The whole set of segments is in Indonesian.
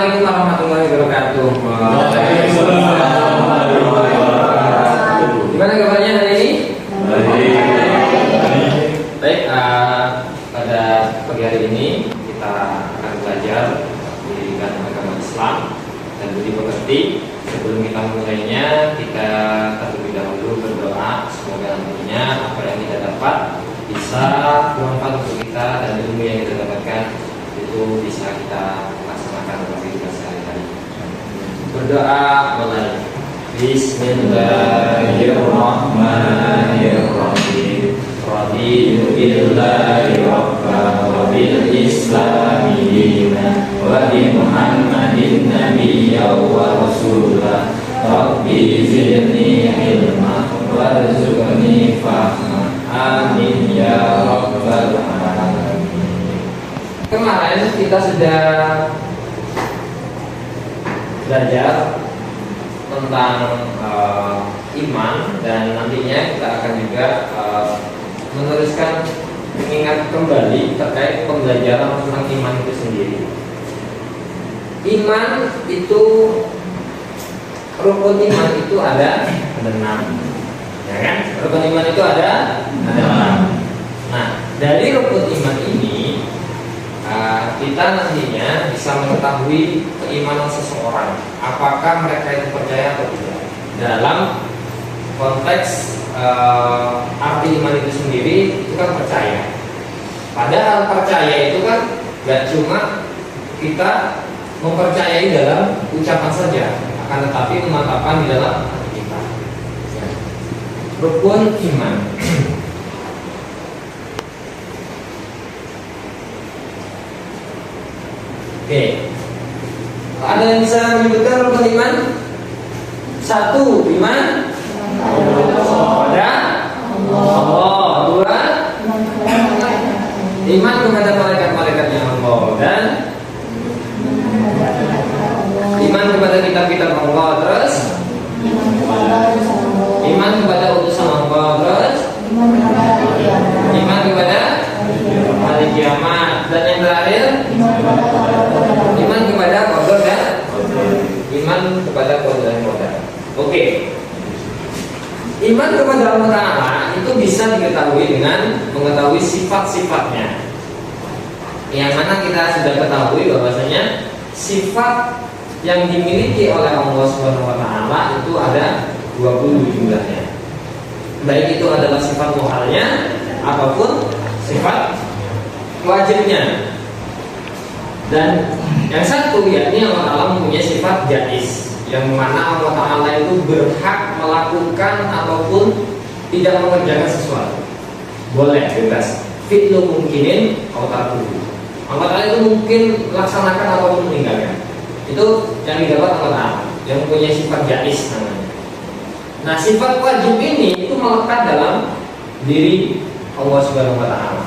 Assalamualaikum warahmatullahi wabarakatuh. Gimana kabarnya hari ini? Baik, pada pagi hari ini kita akan belajar pendidikan agama Islam dan budi pekerti. Sebelum kita memulainya, kita terlebih dahulu berdoa semoga nantinya apa yang kita dapat bisa bermanfaat untuk kita dan ilmu yang kita dapatkan itu bisa kita laksanakan dalam kehidupan sehari-hari. Berdoa mulai. Bismillahirrahmanirrahim. Raditu billahi rabban wa bil islami dinan wa bi Muhammadin nabiyyan wa rasulah. Rabbi zidni ilma warzuqni fahma. Amin ya rabbal alamin. Kemarin kita sudah belajar tentang iman dan nantinya kita akan juga meneruskan mengingat kembali terkait pembelajaran tentang iman itu sendiri. Iman itu, rukun iman itu ada 6, ya kan? Rukun iman itu ada 6. Nah, dari rukun iman ini kita nantinya bisa mengetahui keimanan seseorang, apakah mereka itu percaya atau tidak. Dalam konteks arti iman itu sendiri itu kan percaya. Padahal percaya itu kan gak cuma kita mempercayai dalam ucapan saja, akan tetapi memantapkan di dalam hati kita. Rukun iman. Oke, ada yang bisa menyebutkan rukun iman? 1, iman kepada Allah. 2, iman kepada malaikat-malaikatnya Allah. Dan iman kepada kitab-kitab Allah. Terus iman kepada utusan Allah. Terus iman kepada hari kiamat. Dan yang terakhir iman kepada qadar dan iman kepada qadar dan qadar. Oke. Iman kepada Allah Ta'ala itu bisa diketahui dengan mengetahui sifat-sifatnya, yang mana kita sudah ketahui bahwasanya sifat yang dimiliki oleh Allah Subhanahu wa Ta'ala itu ada 20 jumlahnya. Baik itu adalah sifat muhalnya ataupun sifat wajibnya. Dan yang satu yakni Allah Ta'ala mempunyai sifat jaiz, yang mana Allah Ta'ala itu berhak melakukan ataupun tidak mengerjakan sesuatu. Boleh, bebas. Fi'lu mungkinin autarku. Allah Ta'ala itu mungkin laksanakan ataupun meninggalkan. Itu yang didapat Allah Ta'ala, yang mempunyai sifat jaiz namanya. Nah, sifat wajib ini itu melekat dalam diri Allah Subhanahu wa Ta'ala.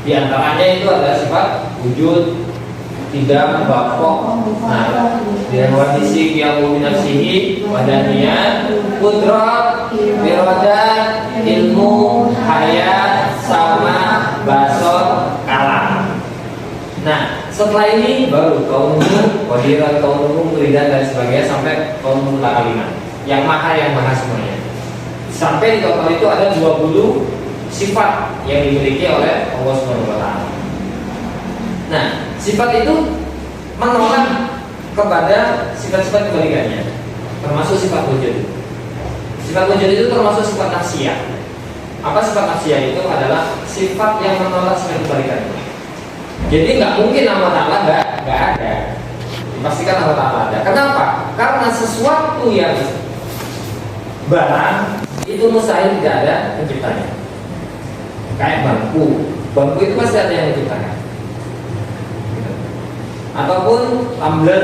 Di antaranya itu ada sifat wujud, tidak bapok, nah, dia wadisi yang minasihi, wadaniyat, kudrat, iradat, ilmu, hayat, sama, basor, kalam. Nah, setelah ini baru kaunuhu, wadirat kaunuhu, muridan dan sebagainya sampai kaunuhu lakalimah, yang maha semuanya. Sampai di total itu ada 20 sifat yang dimiliki oleh Allah Subhanahu wa Ta'ala. Nah, sifat itu menolak kepada sifat-sifat kebalikannya, termasuk sifat wujud. Sifat wujud itu termasuk sifat nafsiyah. Apa sifat nafsiyah itu? Adalah sifat yang menolak sifat kebalikannya. Jadi nggak mungkin Allah Ta'ala nggak ada. Dipastikan Allah Ta'ala ada. Kenapa? Karena sesuatu yang barang itu mustahil tidak ada penciptanya. Kayak bangku itu pasti ada yang menciptakan. Ataupun tumbler,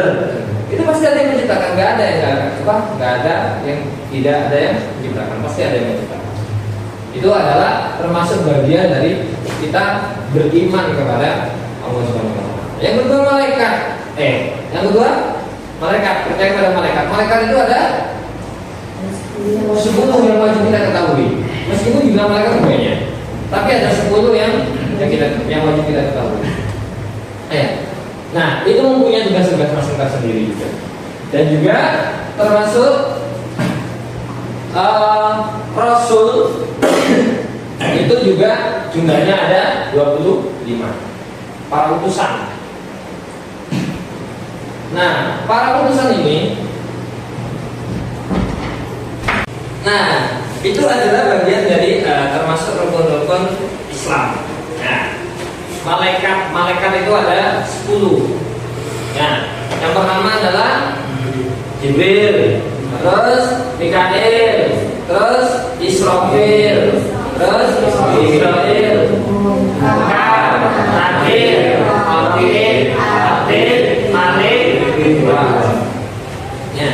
itu pasti ada yang menciptakan. Nggak ada yang nggak ada yang tidak ada yang menciptakan. Pasti ada yang menciptakan. Itu adalah termasuk bagian dari kita beriman kepada Allah Subhanahu wa Ta'ala. Yang kedua malaikat. Yang kedua malaikat, percaya kepada malaikat. Malaikat itu ada 10 yang wajib kita ketahui. Meskipun juga malaikat banyak, tapi ada 10 yang wajib kita ketahui. Nah, itu mempunyai tugas-tugas masing tersendiri juga. Dan juga termasuk Rasul itu juga jumlahnya ada 25 para utusan. Nah, para utusan ini, nah itu adalah bagian dari termasuk rukun-rukun Islam. Nah, malaikat itu ada 10. Nah, yang pertama adalah Jibril, terus Mikail, terus Israfil, terus Israel, Munkar, Nakir, Atid, Malik, ya,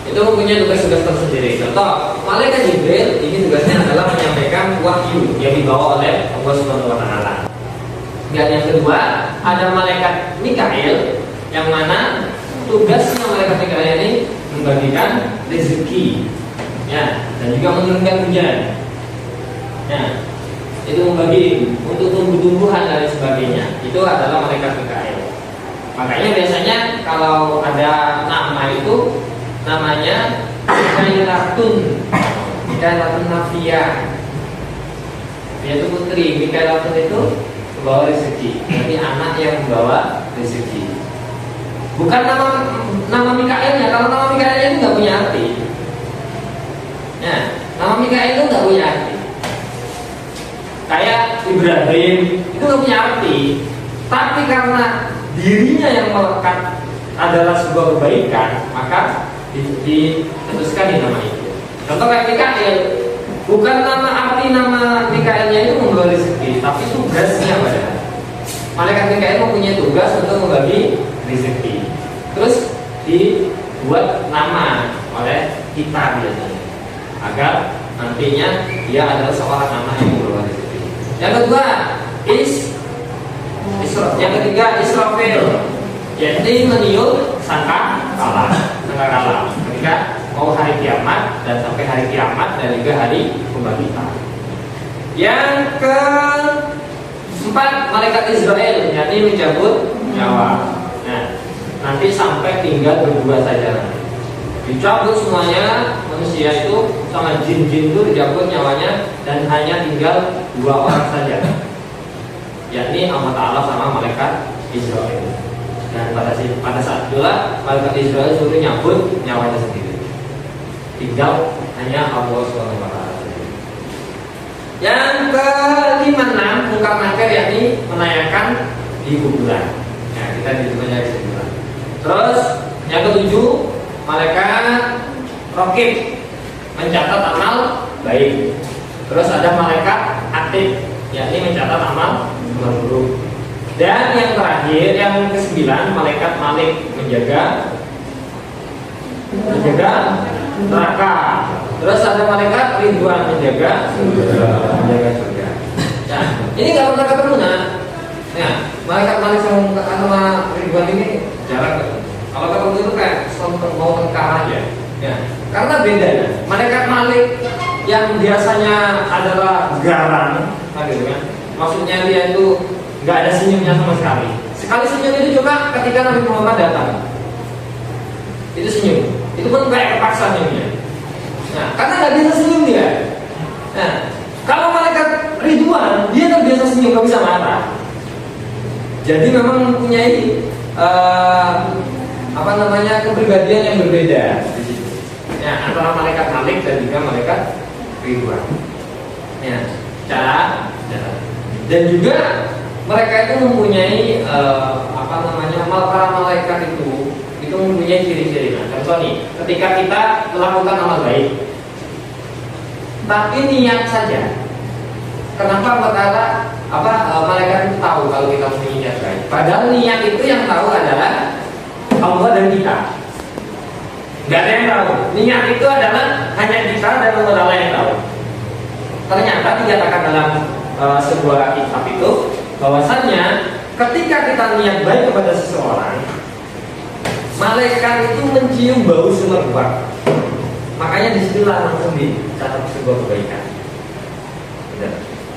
itu mempunyai tugas-tugas tersendiri. Contoh, malaikat Jibril ini tugasnya adalah menyampaikan wahyu yang dibawa oleh Allah Subhanahu wa taala. Dan yang kedua, ada malaikat Mikail yang mana tugasnya malaikat Mikail ini membagikan rezeki, ya, dan juga menurunkan hujan. Ya, itu membagi untuk tumbuh-tumbuhan dan sebagainya. Itu adalah malaikat Mikail. Makanya biasanya kalau ada nama itu namanya Mikailatun Nafia. Dia itu putri. Mikailatun itu membawa rezeki. Jadi anak yang membawa rezeki. Bukan nama Mikailnya. Kalau nama Mikailnya itu nggak punya arti. Ya, nama Mikail itu nggak punya arti. Kayak Ibrahim itu nggak punya arti. Tapi karena dirinya yang melekat adalah sebuah kebaikan, maka diteruskan di nama itu. Contoh kayak Mikail, bukan nama arti nama Mikailnya itu membawa rezeki, tapi tugasnya pada malaikat Mikail mempunyai tugas untuk membagi rezeki. Terus dibuat nama oleh kita biasanya, agar nantinya dia adalah seorang anak yang membawa rezeki. Yang kedua, yang ketiga Israfil, yaitu meniup sangkakala ketika mau hari kiamat dan sampai hari kiamat dan juga hari pembangkitan. Yang keempat, malaikat Israel, yakni mencabut nyawa. Nah, nanti sampai tinggal berdua saja. Dicabut semuanya, manusia itu sama jin-jin itu dicabut nyawanya dan hanya tinggal 2 orang saja, yakni Allah Ta'ala sama malaikat Israel. Dan pada saat itulah malaikat Israel suruh nyabut nyawanya sendiri. Tinggal hanya Allah SWT. Yang kelima, Munkar Nakir, yakni menanyakan di kuburan. Nah, kita ditanya di kuburan. Terus yang ketujuh, malaikat Raqib, mencatat amal baik. Terus ada malaikat Atid, yakni mencatat amal buruk. Dan yang terakhir, yang ke-9, malaikat Malik, menjaga neraka. Terus ada malaikat Ridwan, menjaga surga. Nah, ini nggak pernah ketemu, nah. Nah, malaikat Malik sama Ridwan ini jarang ketemu. Kalau ketemu itu kayak mau tengkar aja. Ya, karena beda. Malaikat Malik yang biasanya adalah garang, gitu kan? Maksudnya dia itu nggak ada senyumnya sama sekali. Sekali senyum itu coba ketika Nabi Muhammad datang, itu senyum. Itu pun kayak kepaksa senyumnya. Nah, karena nggak bisa senyum dia. Nah, kalau malaikat Ridwan, dia terbiasa senyum, nggak bisa marah. Jadi memang mempunyai kepribadian yang berbeda di situ. Ya, antara malaikat Malik dan juga malaikat Ridwan. Ya, cara. Dan juga mereka itu mempunyai para malaikat itu mempunyai ciri-ciri. Nah, contoh nih, ketika kita melakukan amal baik, tapi niat saja. Kenapa malaikat itu tahu kalau kita mempunyai niat baik? Padahal niat itu yang tahu adalah Allah dan kita. Gak ada yang tahu. Niat itu adalah hanya kita dan Allah yang tahu. Ternyata dikatakan dalam sebuah kitab itu bahwasannya ketika kita niat baik kepada seseorang, malaikat itu mencium bau semerbak. Makanya disitulah langsung dicatat sebuah kebaikan.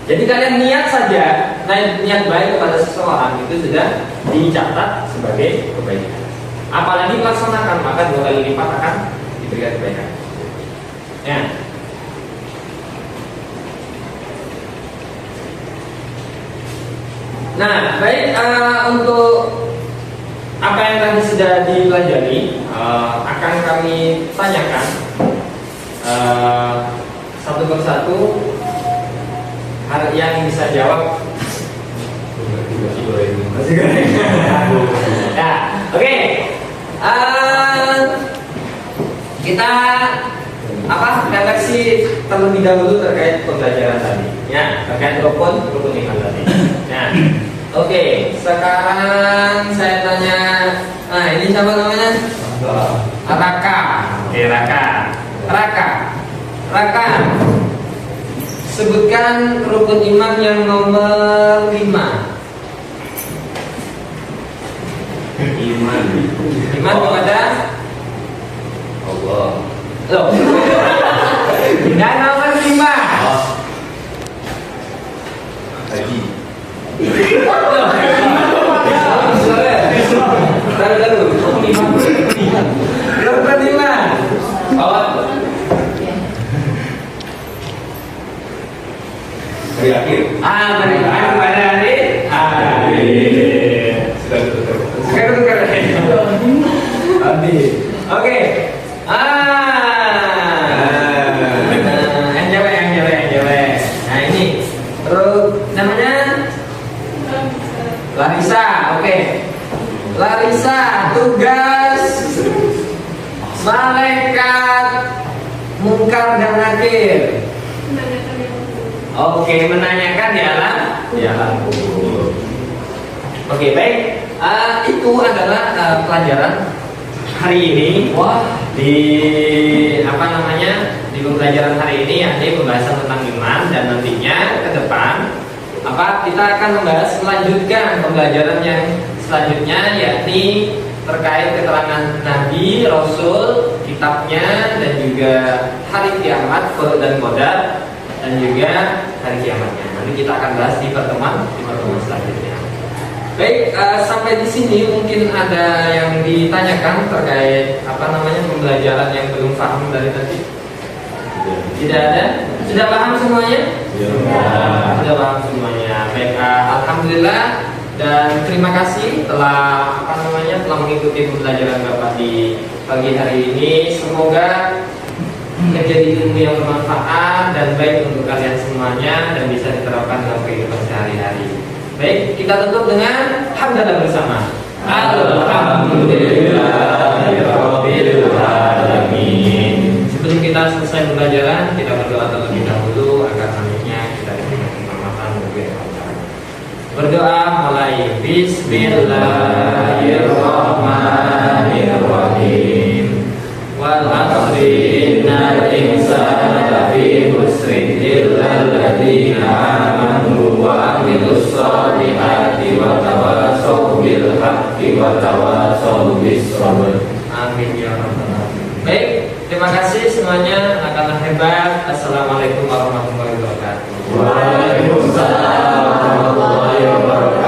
Jadi kalian niat saja, niat baik kepada seseorang itu sudah dicatat sebagai kebaikan. apalagi dilaksanakan, maka 2 kali lipat akan diberikan kebaikan. Ya. Nah, baik, untuk apa yang tadi sudah dipelajari akan kami tanyakan satu persatu. Yang bisa jawab. Ya, oke. Kita refleksi terlebih dahulu terkait pembelajaran tadi. Ya, terkait rukun iman tadi. Nah, oke. Sekarang saya tanya. Nah, ini siapa namanya? Raka. Oke, Raka. Sebutkan rukun iman yang nomor 5. Iman kepada Allah. Loh. Dan nomor 5. Haji. Rukun iman. Berakhir. Beriman kepada hari. Sudah tukar. Oke. Yang jawab. Nah, ini namanya Larissa. Oke. Larissa, tugas malaikat mungkar dan nakir. Oke, menanyakan di alam kubur. Oke, baik. Itu adalah pelajaran hari ini. Di di pembelajaran hari ini yakni pembahasan tentang iman, dan nantinya ke depan kita akan membahas melanjutkan pembelajaran yang selanjutnya, yakni terkait keterangan Nabi, Rasul, kitabnya, dan juga hari kiamat, qada dan qadar, dan juga hari kiamatnya. Nanti kita akan bahas di pertemuan selanjutnya. Baik, sampai di sini mungkin ada yang ditanyakan terkait pembelajaran yang belum paham dari tadi. Tidak ada? Sudah paham semuanya? Sudah paham semuanya. Baik, alhamdulillah dan terima kasih telah telah mengikuti pembelajaran Bapak di pagi hari ini. Semoga menjadi ilmu yang bermanfaat dan baik untuk kalian semuanya dan bisa diterapkan dalam kehidupan sehari-hari. Baik, kita tutup dengan hamdalah bersama. Alhamdulillahirabbil alamin. Sebelum kita selesai pembelajaran, kita berdoa terlebih dahulu agar nantinya kita diberikan keselamatan bagi Allah. Berdoa mulai Bismillahirrahmanirrahim. Wal 'asri innal insana lafi khusrin illa alladziina aamanu wa 'amilus shalihati wa tawassaw bil haqqi wa tawassaw bis sabr. Amin ya rabbal alamin. Baik, terima kasih semuanya, akanlah hebat. Assalamualaikum warahmatullahi wabarakatuh. Waalaikumsalam warahmatullahi wabarakatuh.